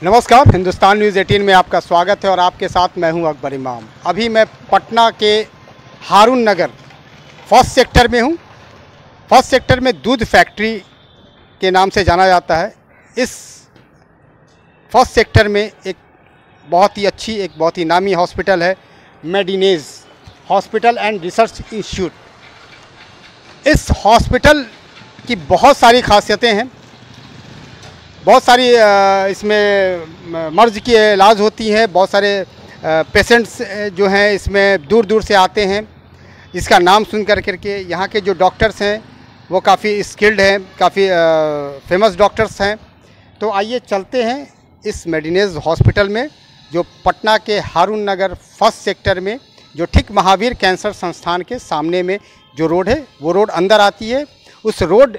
नमस्कार, हिंदुस्तान न्यूज़ 18 में आपका स्वागत है और आपके साथ मैं हूं अकबर इमाम। अभी मैं पटना के हारून नगर फर्स्ट सेक्टर में हूं। फर्स्ट सेक्टर में दूध फैक्ट्री के नाम से जाना जाता है। इस फर्स्ट सेक्टर में एक बहुत ही नामी हॉस्पिटल है, मेडिनेज हॉस्पिटल एंड रिसर्च इंस्टीट्यूट। इस हॉस्पिटल की बहुत सारी खासियतें हैं, बहुत सारी इसमें मर्ज की इलाज होती हैं। बहुत सारे पेशेंट्स जो हैं इसमें दूर दूर से आते हैं। इसका नाम सुन करके यहाँ के जो डॉक्टर्स हैं वो काफ़ी स्किल्ड हैं, काफ़ी फेमस डॉक्टर्स हैं। तो आइए चलते हैं इस मेडिनेज हॉस्पिटल में, जो पटना के हारून नगर फर्स्ट सेक्टर में, जो ठीक महावीर कैंसर संस्थान के सामने में जो रोड है वो रोड अंदर आती है। उस रोड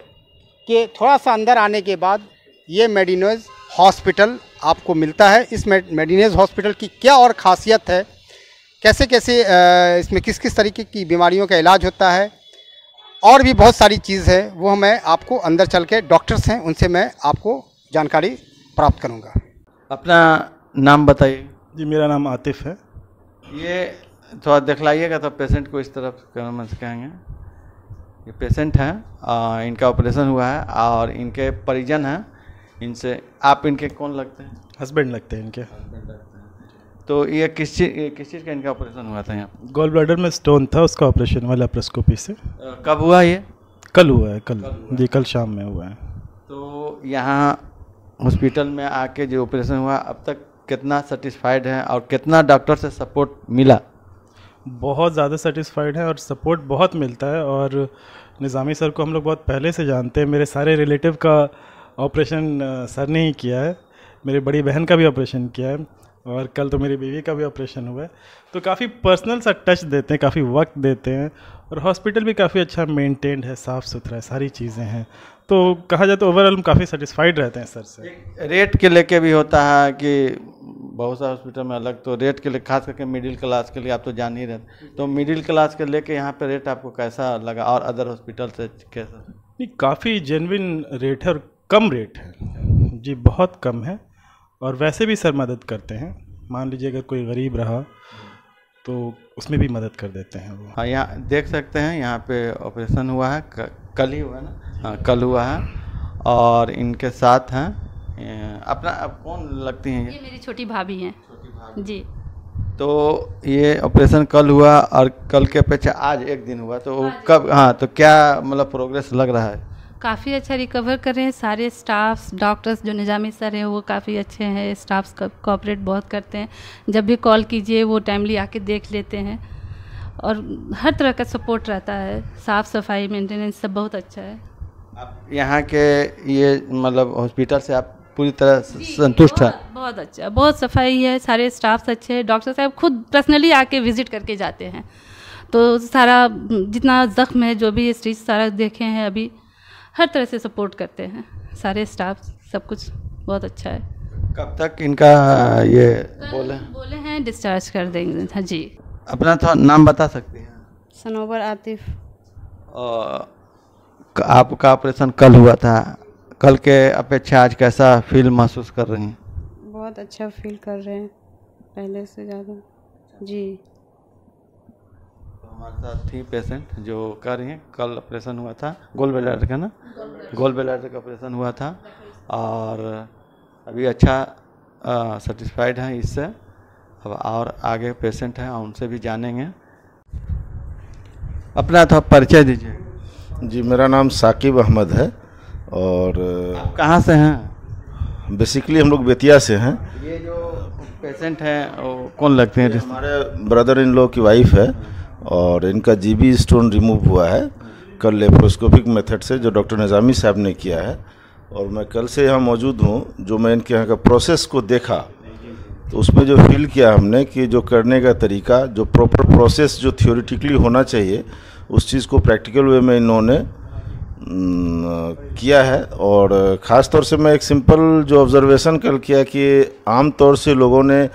के थोड़ा सा अंदर आने के बाद ये मेडिनेज हॉस्पिटल आपको मिलता है। इस मेडिनेज हॉस्पिटल की क्या और ख़ासियत है, कैसे कैसे इसमें किस किस तरीके की बीमारियों का इलाज होता है, और भी बहुत सारी चीज़ है, वो मैं आपको अंदर चल के, डॉक्टर्स हैं उनसे मैं आपको जानकारी प्राप्त करूंगा। अपना नाम बताइए। जी, मेरा नाम आतिफ है। ये थोड़ा दिखलाइएगा तो पेशेंट को इस तरफ करना कहेंगे। ये पेशेंट हैं, इनका ऑपरेशन हुआ है और इनके परिजन हैं। इनसे आप इनके कौन लगते हैं? हस्बैंड लगते हैं इनके। हस्बैंड लगते हैं। तो ये किस चीज़ का इनका ऑपरेशन हुआ था यहाँ? गॉल ब्लैडर में स्टोन था, उसका ऑपरेशन हुआ लेप्रोस्कोपी से। कब हुआ ये? कल हुआ है, जी कल शाम में हुआ है। तो यहाँ हॉस्पिटल में आके जो ऑपरेशन हुआ, अब तक कितना सेटिस्फाइड है और कितना डॉक्टर से सपोर्ट मिला? बहुत ज़्यादा सेटिस्फाइड है और सपोर्ट बहुत मिलता है। और निज़ामी सर को हम लोग बहुत पहले से जानते हैं। मेरे सारे रिलेटिव का ऑपरेशन सर ने ही किया है। मेरी बड़ी बहन का भी ऑपरेशन किया है और कल तो मेरी बीवी का भी ऑपरेशन हुआ है। तो काफ़ी पर्सनल सा टच देते हैं, काफ़ी वक्त देते हैं। और हॉस्पिटल भी काफ़ी अच्छा मेंटेन्ड है, साफ़ सुथरा है, सारी चीज़ें हैं। तो कहा जाए तो ओवरऑल हम काफ़ी सेटिस्फाइड रहते हैं सर से। रेट के लेके भी होता है कि बहुत सा हॉस्पिटल में अलग, तो रेट के लिए खास करके मिडिल क्लास के लिए आप तो जान ही रहते, तो मिडिल क्लास के लेके यहाँ पे रेट आपको कैसा लगा और अदर हॉस्पिटल से कैसा? नहीं, काफ़ी जेन्युइन रेट है और कम रेट है जी, बहुत कम है। और वैसे भी सर मदद करते हैं। मान लीजिए अगर कोई गरीब रहा तो उसमें भी मदद कर देते हैं वो। हाँ, यहाँ देख सकते हैं, यहाँ पे ऑपरेशन हुआ है, कल ही हुआ है ना? हाँ, कल हुआ है। और इनके साथ हैं अपना, अब कौन लगती हैं ये मेरी छोटी भाभी हैं। जी। तो ये ऑपरेशन कल हुआ और कल के अपेक्षा आज एक दिन हुआ, तो कब, हाँ, तो क्या मतलब प्रोग्रेस लग रहा है? काफ़ी अच्छा रिकवर कर रहे हैं सारे स्टाफ्स, डॉक्टर्स जो निजामी सर हैं वो काफ़ी अच्छे हैं। स्टाफ्स कोऑपरेट बहुत करते हैं। जब भी कॉल कीजिए वो टाइमली आके देख लेते हैं और हर तरह का सपोर्ट रहता है। साफ़ सफाई, मेंटेनेंस सब बहुत अच्छा है। आप यहाँ के ये मतलब हॉस्पिटल से आप पूरी तरह संतुष्ट है? बहुत अच्छा, बहुत सफाई है, सारे स्टाफ्स अच्छे हैं। डॉक्टर साहब खुद पर्सनली आके विजिट करके जाते हैं। तो सारा जितना ज़ख्म है, जो भी स्टिच सारा देखे हैं, अभी हर तरह से सपोर्ट करते हैं सारे स्टाफ। सब कुछ बहुत अच्छा है। कब तक इनका ये बोले हैं डिस्चार्ज कर देंगे? हाँ जी। अपना थोड़ा नाम बता सकते हैं? सनोबर आतिफ। आपका ऑपरेशन कल हुआ था, कल के अपेक्षा आज कैसा फील महसूस कर रही हैं? बहुत अच्छा फील कर रहे हैं पहले से ज़्यादा जी। हमारे साथ थी पेशेंट जो कर रही हैं, कल ऑपरेशन हुआ था गोल ब्लैडर का ना, गोल ब्लैडर का ऑपरेशन हुआ था और अभी अच्छा सेटिस्फाइड हैं इससे। अब और आगे पेशेंट हैं, उनसे भी जानेंगे। अपना थोड़ा परिचय दीजिए। जी, मेरा नाम साकिब अहमद है और आप कहाँ से हैं? बेसिकली हम लोग बेतिया से हैं। ये जो पेशेंट हैं वो कौन लगते हैं? हमारे ब्रदर इन लॉ की वाइफ है और इनका जीबी स्टोन रिमूव हुआ है कल लेप्रोस्कोपिक मेथड से, जो डॉक्टर निज़ामी साहब ने किया है। और मैं कल से यहाँ मौजूद हूँ। जो मैं इनके यहाँ का प्रोसेस को देखा तो उसमें जो फील किया हमने कि जो करने का तरीका, जो प्रॉपर प्रोसेस जो थियोरेटिकली होना चाहिए, उस चीज़ को प्रैक्टिकल वे में इन्होंने किया है। और ख़ास तौर से मैं एक सिंपल जो ऑब्जर्वेशन कल किया कि आम तौर से लोगों ने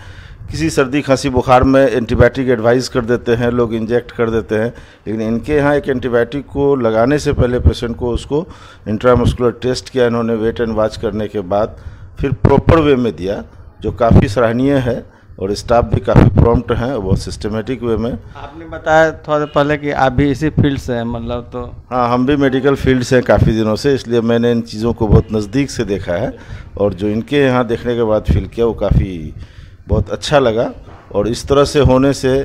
किसी सर्दी खांसी बुखार में एंटीबायोटिक एडवाइस कर देते हैं, लोग इंजेक्ट कर देते हैं, लेकिन इनके यहाँ एक एंटीबायोटिक को लगाने से पहले पेशेंट को उसको इंट्रामस्कुलर टेस्ट किया इन्होंने वेट एंड वॉच करने के बाद, फिर प्रॉपर वे में दिया, जो काफ़ी सराहनीय है। और स्टाफ भी काफ़ी प्रॉम्प्ट हैं, बहुत सिस्टमेटिक वे में। आपने बताया थोड़ा पहले कि आप भी इसी फील्ड से हैं, मतलब तो हाँ, हम भी मेडिकल फील्ड से हैं काफ़ी दिनों से, इसलिए मैंने इन चीज़ों को बहुत नज़दीक से देखा है। और जो इनके यहाँ देखने के बाद फील किया वो काफ़ी बहुत अच्छा लगा। और इस तरह से होने से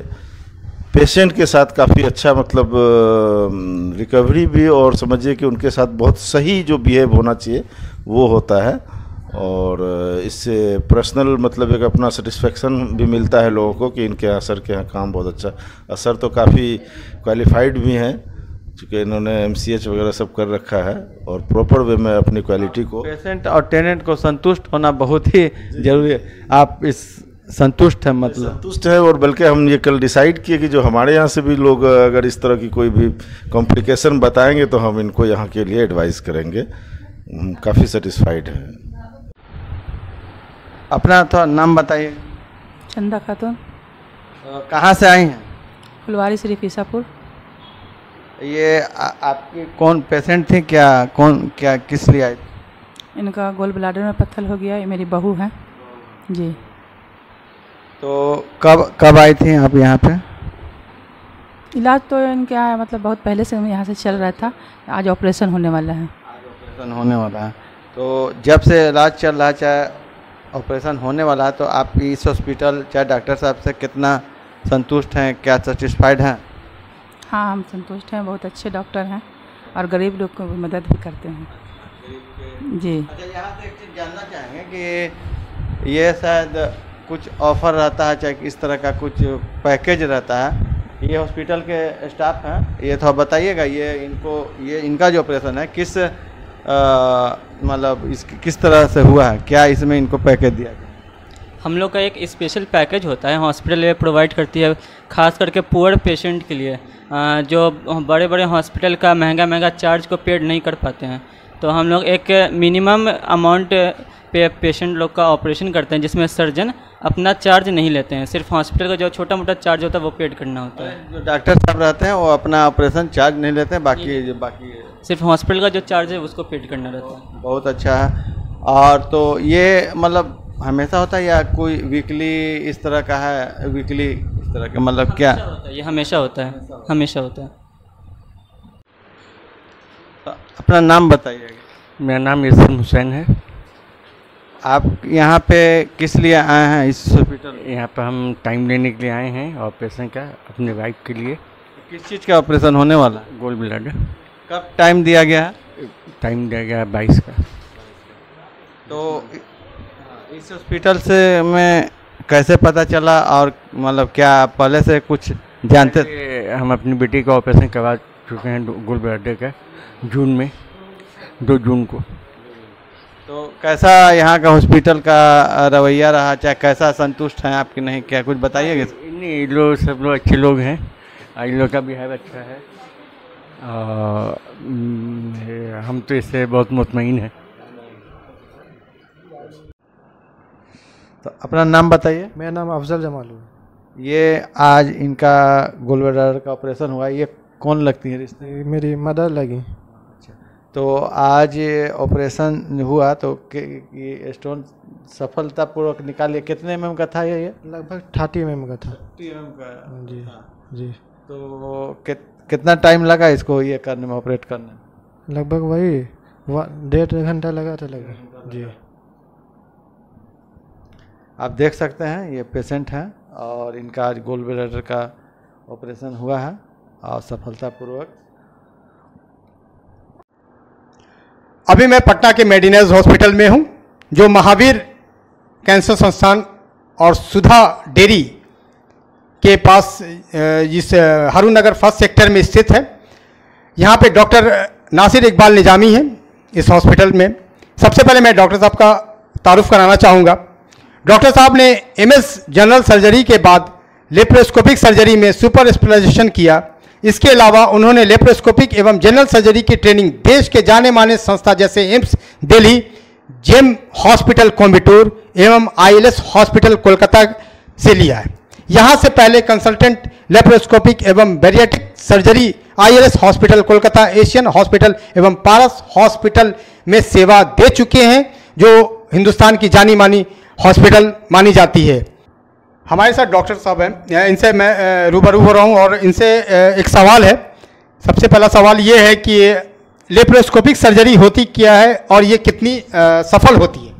पेशेंट के साथ काफ़ी अच्छा मतलब रिकवरी भी, और समझिए कि उनके साथ बहुत सही जो बिहेव होना चाहिए वो होता है। और इससे पर्सनल मतलब एक अपना सेटिस्फेक्शन भी मिलता है लोगों को कि इनके यहाँ सर के यहाँ काम बहुत अच्छा। सर तो काफ़ी क्वालिफाइड भी हैं, चूँकि इन्होंने MCH वगैरह सब कर रखा है, और प्रॉपर वे में अपनी क्वालिटी को, पेशेंट और टेनेंट को संतुष्ट होना बहुत ही जरूरी है। आप इस संतुष्ट हैं, मतलब संतुष्ट है। और बल्कि हम ये कल डिसाइड किए कि जो हमारे यहाँ से भी लोग अगर इस तरह की कोई भी कॉम्प्लिकेशन बताएंगे तो हम इनको यहाँ के लिए एडवाइस करेंगे। काफ़ी सेटिस्फाइड हैं। अपना थोड़ा नाम बताइए। चंदा खातून, कहाँ से आई हैं? फुलवारी शरीफ ईसापुर। ये आपकी कौन पेशेंट थी, क्या किस लिए आई थी? इनका गोल ब्लाडर में पत्थर हो गया, ये मेरी बहू है जी। तो कब आई थी आप यहाँ पे? इलाज तो इनका मतलब बहुत पहले से यहाँ से चल रहा था, आज ऑपरेशन होने वाला है। ऑपरेशन होने वाला है, तो जब से इलाज चल रहा है, चाहे ऑपरेशन होने वाला है, तो आप इस हॉस्पिटल चाहे डॉक्टर साहब से कितना संतुष्ट हैं, क्या सेटिस्फाइड हैं? हाँ, हम संतुष्ट हैं, बहुत अच्छे डॉक्टर हैं और गरीब लोग को भी मदद भी करते हैं जी। अच्छा, यहाँ से एक चीज़ जानना चाहेंगे कि ये शायद कुछ ऑफर रहता है, चाहे इस तरह का कुछ पैकेज रहता है, ये हॉस्पिटल के स्टाफ हैं, ये थोड़ा बताइएगा। ये इनका जो ऑपरेशन है किस मतलब किस तरह से हुआ है, क्या इसमें इनको पैकेज दिया गया? हम लोग का एक स्पेशल पैकेज होता है, हॉस्पिटल ये प्रोवाइड करती है, खास करके पुअर पेशेंट के लिए, जो बड़े बड़े हॉस्पिटल का महंगा चार्ज को पेड नहीं कर पाते हैं। तो हम लोग एक मिनिमम अमाउंट पे पेशेंट लोग का ऑपरेशन करते हैं, जिसमें सर्जन अपना चार्ज नहीं लेते हैं, सिर्फ हॉस्पिटल का जो छोटा मोटा चार्ज होता है वो पेड करना होता है। जो डॉक्टर साहब रहते हैं वो अपना ऑपरेशन चार्ज नहीं लेते हैं, बाकी सिर्फ हॉस्पिटल का जो चार्ज है उसको पेड करना रहता है। बहुत अच्छा है। और तो ये मतलब हमेशा होता है या कोई वीकली इस तरह का है? वीकली इस तरह का मतलब क्या? ये हमेशा होता है, हमेशा होता है। तो अपना नाम बताइएगा। मेरा नाम यसर हुसैन है। आप यहाँ पे किस लिए आए हैं इस हॉस्पिटल? यहाँ पर हम टाइम लेने के लिए आए हैं ऑपरेशन का, अपने वाइफ के लिए। किस चीज़ का ऑपरेशन होने वाला है? गोल ब्लड। कब टाइम दिया गया है? टाइम दिया गया है 22 का। तो इस हॉस्पिटल से में कैसे पता चला, और मतलब क्या पहले से कुछ जानते थे? हम अपनी बेटी का ऑपरेशन करवा चुके हैं गोल ब्लड का, जून में, 2 जून को। तो कैसा यहाँ का हॉस्पिटल का रवैया रहा, चाहे कैसा संतुष्ट हैं आपकी? नहीं, क्या कुछ बताइएगा? नहीं, लोग सब लोग अच्छे लोग हैं, इन लोग का बिहेव अच्छा है, हम तो इससे बहुत मुतमईन हैं। तो अपना नाम बताइए। मेरा नाम अफजल जमाल है। ये आज इनका गोल ब्लैडर का ऑपरेशन हुआ, ये कौन लगती है रिश्ते? मेरी मदर लगी। तो आज ये ऑपरेशन हुआ तो ये स्टोन सफलतापूर्वक निकालिए। कितने mm का था ये? लगभग 30 mm का था। 30 mm का। जी जी। तो कितना टाइम लगा इसको ये करने में, ऑपरेट करने में? लगभग वही 1.5 घंटा लगा था जी। आप देख सकते हैं ये पेशेंट हैं और इनका आज गोल ब्लैडर का ऑपरेशन हुआ है और सफलतापूर्वक। अभी मैं पटना के मेडिनेज हॉस्पिटल में हूं, जो महावीर कैंसर संस्थान और सुधा डेयरी के पास इस हारून नगर फर्स्ट सेक्टर में स्थित है। यहाँ पे डॉक्टर नासिर इकबाल निजामी हैं इस हॉस्पिटल में। सबसे पहले मैं डॉक्टर साहब का तारुफ कराना चाहूँगा। डॉक्टर साहब ने MS जनरल सर्जरी के बाद लेप्रोस्कोपिक सर्जरी में सुपर स्पेशलाइजेशन किया। इसके अलावा उन्होंने लेप्रोस्कोपिक एवं जनरल सर्जरी की ट्रेनिंग देश के जाने माने संस्था जैसे AIIMS Delhi, Gem hospital Coimbatore एवं ILS हॉस्पिटल कोलकाता से लिया है। यहाँ से पहले कंसल्टेंट लेप्रोस्कोपिक एवं bariatric surgery ILS hospital Kolkata, Asian hospital एवं पारस हॉस्पिटल में सेवा दे चुके हैं, जो हिंदुस्तान की जानी मानी हॉस्पिटल मानी जाती है। हमारे साथ डॉक्टर साहब हैं, इनसे मैं रूबरू हो रहा हूँ और इनसे एक सवाल है। सबसे पहला सवाल ये है कि लेप्रोस्कोपिक सर्जरी होती क्या है और ये कितनी सफल होती है?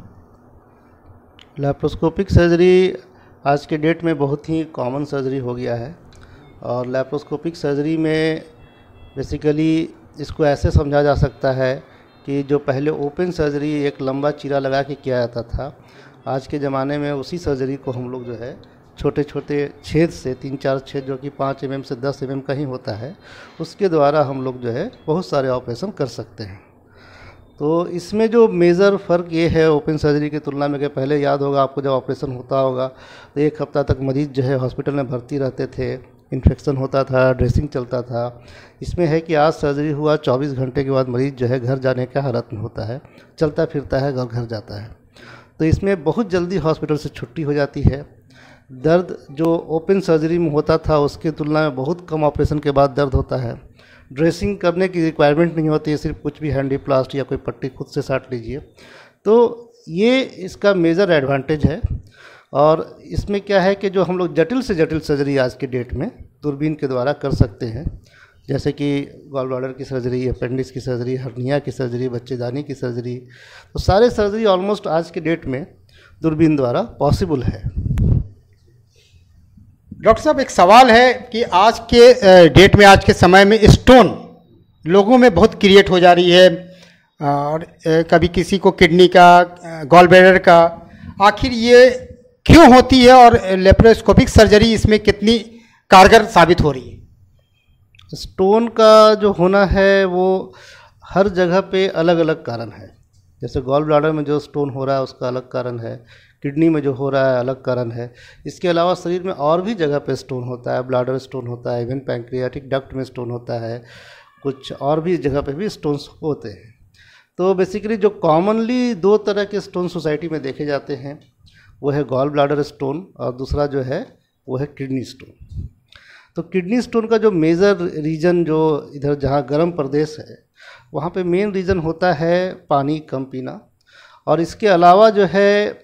लैप्रोस्कोपिक सर्जरी आज के डेट में बहुत ही कॉमन सर्जरी हो गया है और लैप्रोस्कोपिक सर्जरी में बेसिकली इसको ऐसे समझा जा सकता है कि जो पहले ओपन सर्जरी एक लंबा चीरा लगा के किया जाता था, आज के ज़माने में उसी सर्जरी को हम लोग जो है छोटे छोटे छेद से 3-4 छेद जो कि 5 mm से 10 mm का ही होता है, उसके द्वारा हम लोग जो है बहुत सारे ऑपरेशन कर सकते हैं। तो इसमें जो मेजर फ़र्क ये है ओपन सर्जरी की तुलना में कि पहले याद होगा आपको जब ऑपरेशन होता होगा तो 1 हफ्ता तक मरीज़ जो है हॉस्पिटल में भर्ती रहते थे, इन्फेक्शन होता था, ड्रेसिंग चलता था। इसमें है कि आज सर्जरी हुआ 24 घंटे के बाद मरीज़ जो है घर जाने का हालत में होता है, चलता फिरता है, घर जाता है। तो इसमें बहुत जल्दी हॉस्पिटल से छुट्टी हो जाती है। दर्द जो ओपन सर्जरी में होता था उसकी तुलना में बहुत कम ऑपरेशन के बाद दर्द होता है। ड्रेसिंग करने की रिक्वायरमेंट नहीं होती है, सिर्फ कुछ भी हैंडी प्लास्ट या कोई पट्टी खुद से साट लीजिए। तो ये इसका मेजर एडवांटेज है। और इसमें क्या है कि जो हम लोग जटिल से जटिल सर्जरी आज के डेट में दूरबीन के द्वारा कर सकते हैं, जैसे कि गॉल ब्लैडर की सर्जरी, अपेंडिक्स की सर्जरी, हर्निया की सर्जरी, बच्चेदानी की सर्जरी, तो सारे सर्जरी ऑलमोस्ट आज के डेट में दूरबीन द्वारा पॉसिबल है। डॉक्टर साहब, एक सवाल है कि आज के डेट में, आज के समय में स्टोन लोगों में बहुत क्रिएट हो जा रही है और कभी किसी को किडनी का, गॉल ब्लैडर का, आखिर ये क्यों होती है और लेप्रोस्कोपिक सर्जरी इसमें कितनी कारगर साबित हो रही है? स्टोन का जो होना है वो हर जगह पे अलग अलग कारण है। जैसे गॉल ब्लैडर में जो स्टोन हो रहा है उसका अलग कारण है, किडनी में जो हो रहा है अलग कारण है। इसके अलावा शरीर में और भी जगह पे स्टोन होता है, ब्लैडर स्टोन होता है, इवन पैंक्रियाटिक डक्ट में स्टोन होता है, कुछ और भी जगह पे भी स्टोन्स होते हैं। तो बेसिकली जो कॉमनली 2 तरह के स्टोन सोसाइटी में देखे जाते हैं वो है गॉल ब्लैडर स्टोन और दूसरा जो है वो है किडनी स्टोन। तो किडनी स्टोन का जो मेजर रीजन जो इधर जहाँ गर्म प्रदेश है वहाँ पे मेन रीज़न होता है पानी कम पीना। और इसके अलावा जो है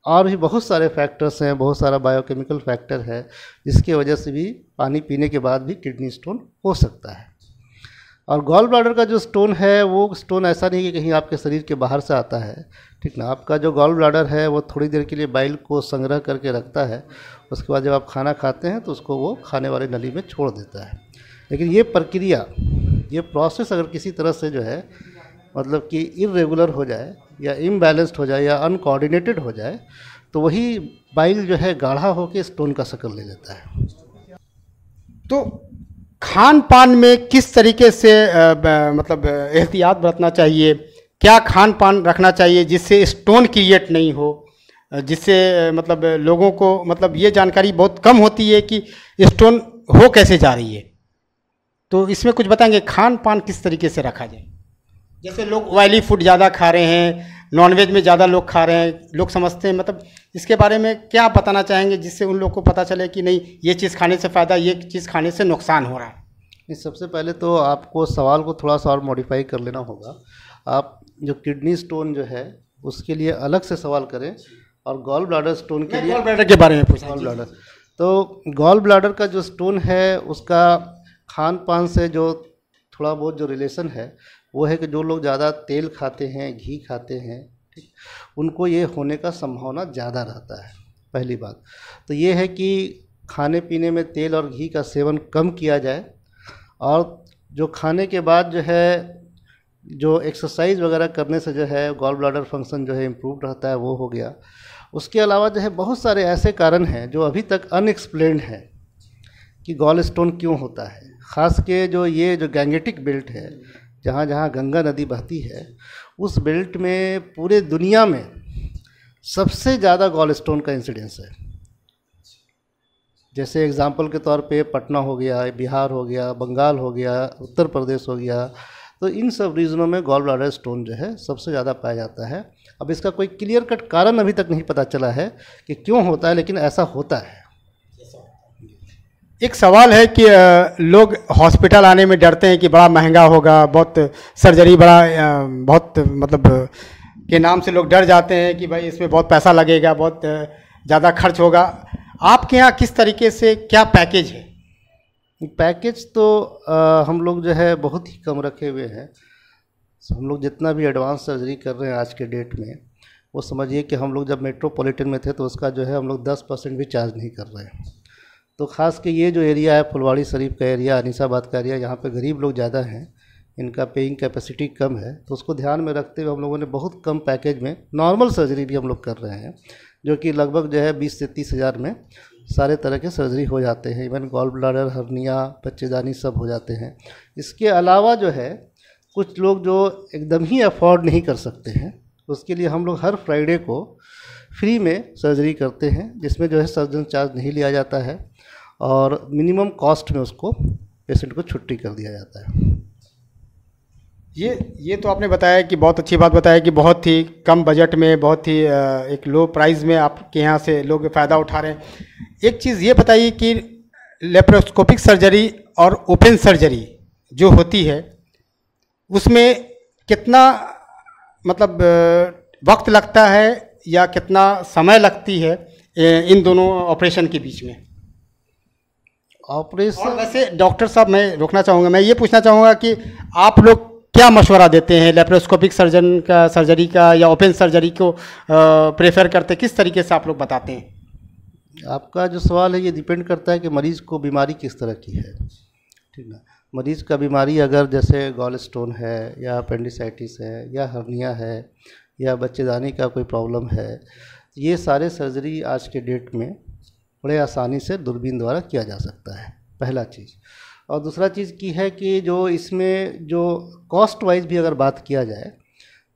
और भी बहुत सारे फैक्टर्स हैं, बहुत सारा बायोकेमिकल फैक्टर है जिसकी वजह से भी पानी पीने के बाद भी किडनी स्टोन हो सकता है। और गॉल ब्लैडर का जो स्टोन है वो स्टोन ऐसा नहीं कि कहीं आपके शरीर के बाहर से आता है, ठीक ना। आपका जो गॉल ब्लैडर है वो थोड़ी देर के लिए बाइल को संग्रह करके रखता है, उसके बाद जब आप खाना खाते हैं तो उसको वो खाने वाले नली में छोड़ देता है। लेकिन ये प्रक्रिया, ये प्रोसेस अगर किसी तरह से जो है मतलब कि इर्रेगुलर हो जाए या इम्बैलेंस्ड हो जाए या अनकोऑर्डिनेटेड हो जाए तो वही बाइल जो है गाढ़ा होकर स्टोन का शक्ल ले लेता है। तो खान पान में किस तरीके से मतलब एहतियात बरतना चाहिए, क्या खान पान रखना चाहिए जिससे स्टोन क्रिएट नहीं हो, जिससे मतलब लोगों को मतलब ये जानकारी बहुत कम होती है कि स्टोन हो कैसे जा रही है। तो इसमें कुछ बताएंगे खान पान किस तरीके से रखा जाए? जैसे लोग ऑयली फूड ज़्यादा खा रहे हैं, नॉनवेज में ज़्यादा लोग खा रहे हैं, लोग समझते हैं, मतलब इसके बारे में क्या बताना चाहेंगे जिससे उन लोग को पता चले कि नहीं ये चीज़ खाने से फ़ायदा, ये चीज़ खाने से नुकसान हो रहा है? सबसे पहले तो आपको सवाल को थोड़ा सा और मॉडिफाई कर लेना होगा। आप जो किडनी स्टोन जो है उसके लिए अलग से सवाल करें और गॉल ब्लैडर स्टोन के लिए गॉल ब्लैडर के बारे में पूछा। गॉल ब्लैडर, तो गॉल ब्लैडर का जो स्टोन है उसका खान पान से जो थोड़ा बहुत जो रिलेशन है वो है कि जो लोग ज़्यादा तेल खाते हैं, घी खाते हैं, ठीक, उनको ये होने का संभावना ज़्यादा रहता है। पहली बात तो ये है कि खाने पीने में तेल और घी का सेवन कम किया जाए और जो खाने के बाद जो है जो एक्सरसाइज वगैरह करने से जो है गॉल ब्लैडर फंक्शन जो है इम्प्रूव रहता है, वो हो गया। उसके अलावा जो है बहुत सारे ऐसे कारण हैं जो अभी तक अनएक्सप्लेन्ड है कि गॉल स्टोन क्यों होता है। ख़ास के जो ये जो गैंगेटिक बेल्ट है, जहाँ जहाँ गंगा नदी बहती है, उस बेल्ट में पूरे दुनिया में सबसे ज़्यादा गॉल स्टोन का इंसिडेंस है। जैसे एग्जांपल के तौर पे पटना हो गया, बिहार हो गया, बंगाल हो गया, उत्तर प्रदेश हो गया, तो इन सब रीजनों में गॉल ब्लैडर स्टोन जो है सबसे ज़्यादा पाया जाता है। अब इसका कोई क्लियर कट कारण अभी तक नहीं पता चला है कि क्यों होता है, लेकिन ऐसा होता है। एक सवाल है कि लोग हॉस्पिटल आने में डरते हैं कि बड़ा महंगा होगा, बहुत सर्जरी, बड़ा बहुत मतलब के नाम से लोग डर जाते हैं कि भाई इसमें बहुत पैसा लगेगा, बहुत ज़्यादा खर्च होगा। आपके यहाँ किस तरीके से क्या पैकेज है? पैकेज तो हम लोग जो है बहुत ही कम रखे हुए हैं। हम लोग जितना भी एडवांस सर्जरी कर रहे हैं आज के डेट में, वो समझिए कि हम लोग जब मेट्रोपॉलिटन में थे तो उसका जो है हम लोग 10% भी चार्ज नहीं कर रहे हैं। तो ख़ास के ये जो एरिया है, फुलवाड़ी शरीफ का एरिया, अनीसाबाद का एरिया, यहाँ पे गरीब लोग ज़्यादा हैं, इनका पेइंग कैपेसिटी कम है, तो उसको ध्यान में रखते हुए हम लोगों ने बहुत कम पैकेज में नॉर्मल सर्जरी भी हम लोग कर रहे हैं, जो कि लगभग जो है 20 से 30 हज़ार में सारे तरह के सर्जरी हो जाते हैं। इवन गॉल ब्लैडर, हर्निया, बच्चेदानी सब हो जाते हैं। इसके अलावा जो है कुछ लोग जो एकदम ही अफोर्ड नहीं कर सकते हैं, उसके लिए हम लोग हर फ्राइडे को फ्री में सर्जरी करते हैं, जिसमें जो है सर्जन चार्ज नहीं लिया जाता है और मिनिमम कॉस्ट में उसको पेशेंट को छुट्टी कर दिया जाता है। ये तो आपने बताया कि बहुत अच्छी बात बताया कि बहुत ही कम बजट में, बहुत ही एक लो प्राइस में आपके यहाँ से लोग फ़ायदा उठा रहे हैं। एक चीज़ ये बताइए कि लेप्रोस्कोपिक सर्जरी और ओपन सर्जरी जो होती है उसमें कितना मतलब वक्त लगता है या कितना समय लगती है इन दोनों ऑपरेशन के बीच में? ऑपरेशन और वैसे डॉक्टर साहब, मैं रोकना चाहूँगा, मैं ये पूछना चाहूँगा कि आप लोग क्या मशवरा देते हैं, लेप्रोस्कोपिक सर्जरी का या ओपन सर्जरी को प्रेफर करते, किस तरीके से आप लोग बताते हैं? आपका जो सवाल है ये डिपेंड करता है कि मरीज़ को बीमारी किस तरह की है, ठीक ना। मरीज़ का बीमारी अगर जैसे गॉल स्टोन है या अपेंडिसाइटिस है या हर्निया है या बच्चेदानी का कोई प्रॉब्लम है, ये सारे सर्जरी आज के डेट में बड़े आसानी से दूरबीन द्वारा किया जा सकता है, पहला चीज़। और दूसरा चीज़ की है कि जो इसमें जो कॉस्ट वाइज भी अगर बात किया जाए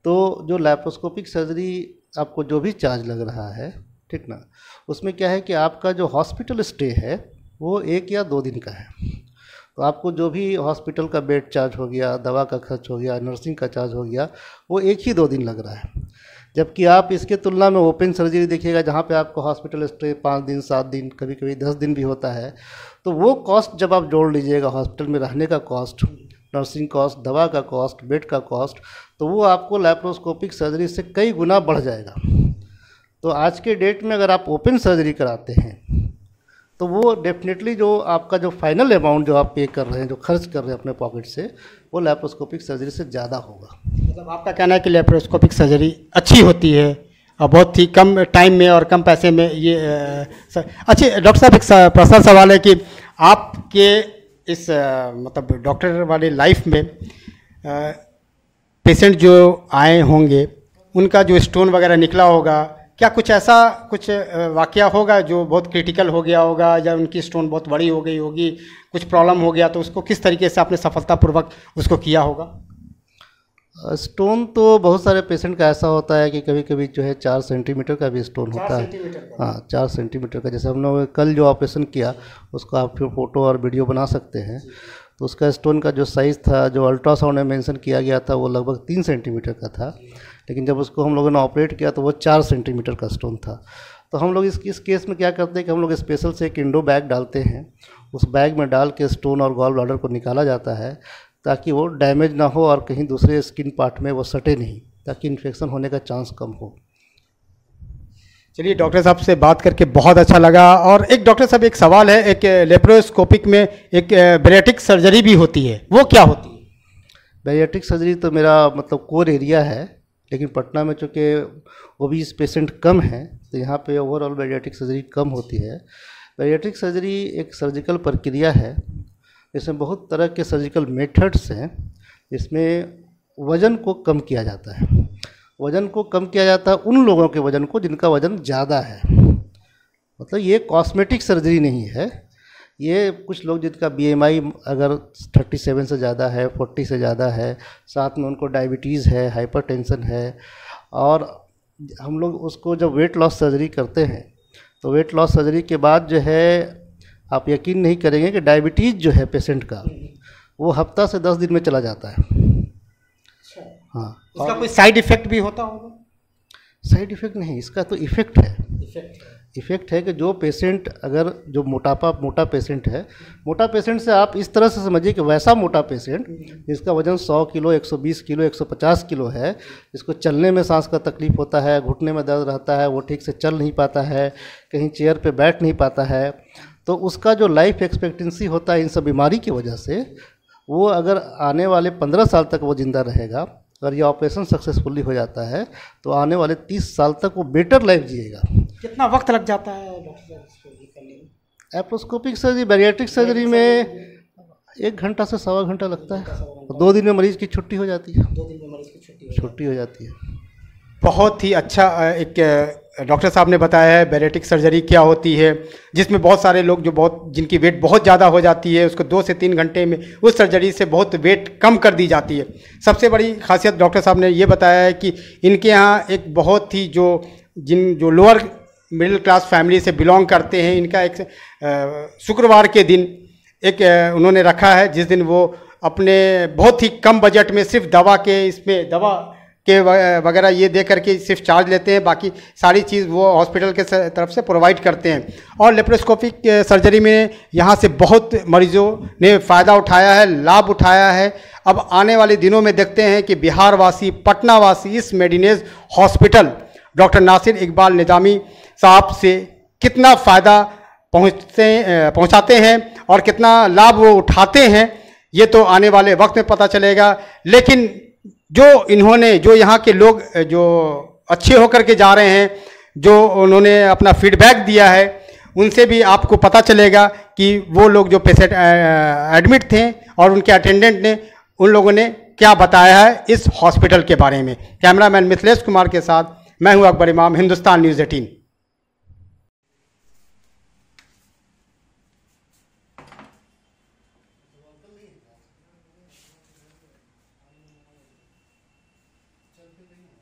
तो जो लैप्रोस्कोपिक सर्जरी आपको जो भी चार्ज लग रहा है, ठीक ना, उसमें क्या है कि आपका जो हॉस्पिटल स्टे है वो 1 या 2 दिन का है। तो आपको जो भी हॉस्पिटल का बेड चार्ज हो गया, दवा का खर्च हो गया, नर्सिंग का चार्ज हो गया, वो 1 ही 2 दिन लग रहा है। जबकि आप इसके तुलना में ओपन सर्जरी देखिएगा जहाँ पे आपको हॉस्पिटल स्टे 5 दिन, 7 दिन, कभी कभी 10 दिन भी होता है। तो वो कॉस्ट जब आप जोड़ लीजिएगा, हॉस्पिटल में रहने का कॉस्ट, नर्सिंग कॉस्ट, दवा का कॉस्ट, बेड का कॉस्ट, तो वो आपको लैप्रोस्कोपिक सर्जरी से कई गुना बढ़ जाएगा। तो आज के डेट में अगर आप ओपन सर्जरी कराते हैं तो वो डेफिनेटली जो आपका जो फाइनल अमाउंट जो आप पे कर रहे हैं, जो खर्च कर रहे हैं अपने पॉकेट से, वो लैप्रोस्कोपिक सर्जरी से ज़्यादा होगा। मतलब आपका कहना है कि लैप्रोस्कोपिक सर्जरी अच्छी होती है और बहुत ही कम टाइम में और कम पैसे में ये अच्छा डॉक्टर साहब, एक पर्सनल सवाल है कि आपके इस मतलब डॉक्टर वाले लाइफ में पेशेंट जो आए होंगे उनका जो स्टोन वगैरह निकला होगा, क्या कुछ ऐसा कुछ वाकया होगा जो बहुत क्रिटिकल हो गया होगा या उनकी स्टोन बहुत बड़ी हो गई होगी, कुछ प्रॉब्लम हो गया, तो उसको किस तरीके से आपने सफलतापूर्वक उसको किया होगा? स्टोन तो बहुत सारे पेशेंट का ऐसा होता है कि कभी कभी जो है 4 सेंटीमीटर का भी स्टोन होता है। हाँ, 4 सेंटीमीटर का। जैसे हम लोग कल जो ऑपरेशन किया उसको आप फिर फोटो और वीडियो बना सकते हैं। तो उसका स्टोन का जो साइज़ था, जो अल्ट्रासाउंड में मेंशन किया गया था, वो लगभग 3 सेंटीमीटर का था, लेकिन जब उसको हम लोगों ने ऑपरेट किया तो वो 4 सेंटीमीटर का स्टोन था। तो हम लोग इस केस में क्या करते हैं कि हम लोग स्पेशल से एक इंडो बैग डालते हैं, उस बैग में डाल के स्टोन और गॉल ब्लैडर को निकाला जाता है ताकि वो डैमेज ना हो और कहीं दूसरे स्किन पार्ट में वो सटे नहीं, ताकि इन्फेक्शन होने का चांस कम हो। चलिए, डॉक्टर साहब से बात करके बहुत अच्छा लगा। और एक डॉक्टर साहब, एक सवाल है, एक लेप्रोस्कोपिक में एक बैरिएट्रिक सर्जरी भी होती है, वो क्या होती है? बैरिएट्रिक सर्जरी तो मेरा मतलब कोर एरिया है, लेकिन पटना में चूँकि ओबीस पेशेंट कम हैं तो यहाँ पे ओवरऑल बैरिएट्रिक सर्जरी कम होती है। बैरिएट्रिक सर्जरी एक सर्जिकल प्रक्रिया है, इसमें बहुत तरह के सर्जिकल मेथड्स हैं, जिसमें वज़न को कम किया जाता है। वज़न को कम किया जाता है उन लोगों के वज़न को जिनका वज़न ज़्यादा है। मतलब ये कॉस्मेटिक सर्जरी नहीं है, ये कुछ लोग जिनका BMI अगर 37 से ज़्यादा है, 40 से ज़्यादा है, साथ में उनको डायबिटीज़ है, हाइपरटेंशन है, और हम लोग उसको जब वेट लॉस सर्जरी करते हैं तो वेट लॉस सर्जरी के बाद जो है आप यकीन नहीं करेंगे कि डायबिटीज़ जो है पेशेंट का वो हफ्ता से 10 दिन में चला जाता है। हाँ, इसका कोई साइड इफ़ेक्ट भी होता होगा? साइड इफ़ेक्ट नहीं, इसका तो इफ़ेक्ट है। इफ़ेक्ट है कि जो पेशेंट अगर जो मोटा पेशेंट है, मोटा पेशेंट से आप इस तरह से समझिए कि वैसा मोटा पेशेंट जिसका वजन 100 किलो, 120 किलो, 150 किलो है, जिसको चलने में सांस का तकलीफ होता है, घुटने में दर्द रहता है, वो ठीक से चल नहीं पाता है, कहीं चेयर पे बैठ नहीं पाता है, तो उसका जो लाइफ एक्सपेक्टेंसी होता है इन सब बीमारी की वजह से, वो अगर आने वाले 15 साल तक वो ज़िंदा रहेगा, अगर ये ऑपरेशन सक्सेसफुली हो जाता है तो आने वाले 30 साल तक वो बेटर लाइफ जिएगा। कितना वक्त लग जाता है डॉक्टर साहब इसको ये करने में? एप्रोस्कोपिक सर्जरी, बैरिएट्रिक सर्जरी में 1 घंटा से 1.25 घंटा लगता है, और 2 दिन में मरीज़ की छुट्टी हो जाती है। 2 दिन में मरीज की छुट्टी हो जाती है। बहुत ही अच्छा एक डॉक्टर साहब ने बताया है बैरेटिक सर्जरी क्या होती है, जिसमें बहुत सारे लोग जिनकी वेट बहुत ज़्यादा हो जाती है, उसको 2 से 3 घंटे में उस सर्जरी से बहुत वेट कम कर दी जाती है। सबसे बड़ी खासियत डॉक्टर साहब ने ये बताया है कि इनके यहाँ एक बहुत ही जो लोअर मिडिल क्लास फैमिली से बिलोंग करते हैं, इनका एक शुक्रवार के दिन एक उन्होंने रखा है, जिस दिन वो अपने बहुत ही कम बजट में सिर्फ दवा के वगैरह ये दे करके सिर्फ चार्ज लेते हैं, बाकी सारी चीज़ वो हॉस्पिटल के तरफ से प्रोवाइड करते हैं। और लेप्रोस्कोपिक सर्जरी में यहाँ से बहुत मरीजों ने फ़ायदा उठाया है, लाभ उठाया है। अब आने वाले दिनों में देखते हैं कि बिहारवासी, पटनावासी इस मेडिनेज हॉस्पिटल डॉक्टर नासिर इकबाल निज़ामी साहब से कितना फ़ायदा पहुँचाते हैं और कितना लाभ वो उठाते हैं, ये तो आने वाले वक्त में पता चलेगा। लेकिन जो यहाँ के लोग जो अच्छे होकर के जा रहे हैं, जो उन्होंने अपना फीडबैक दिया है, उनसे भी आपको पता चलेगा कि वो लोग जो पेशेंट एडमिट थे और उनके अटेंडेंट ने, उन लोगों ने क्या बताया है इस हॉस्पिटल के बारे में। कैमरामैन मिथिलेश कुमार के साथ मैं हूँ अकबर इमाम, हिंदुस्तान न्यूज़ 18। चल फिर रही है।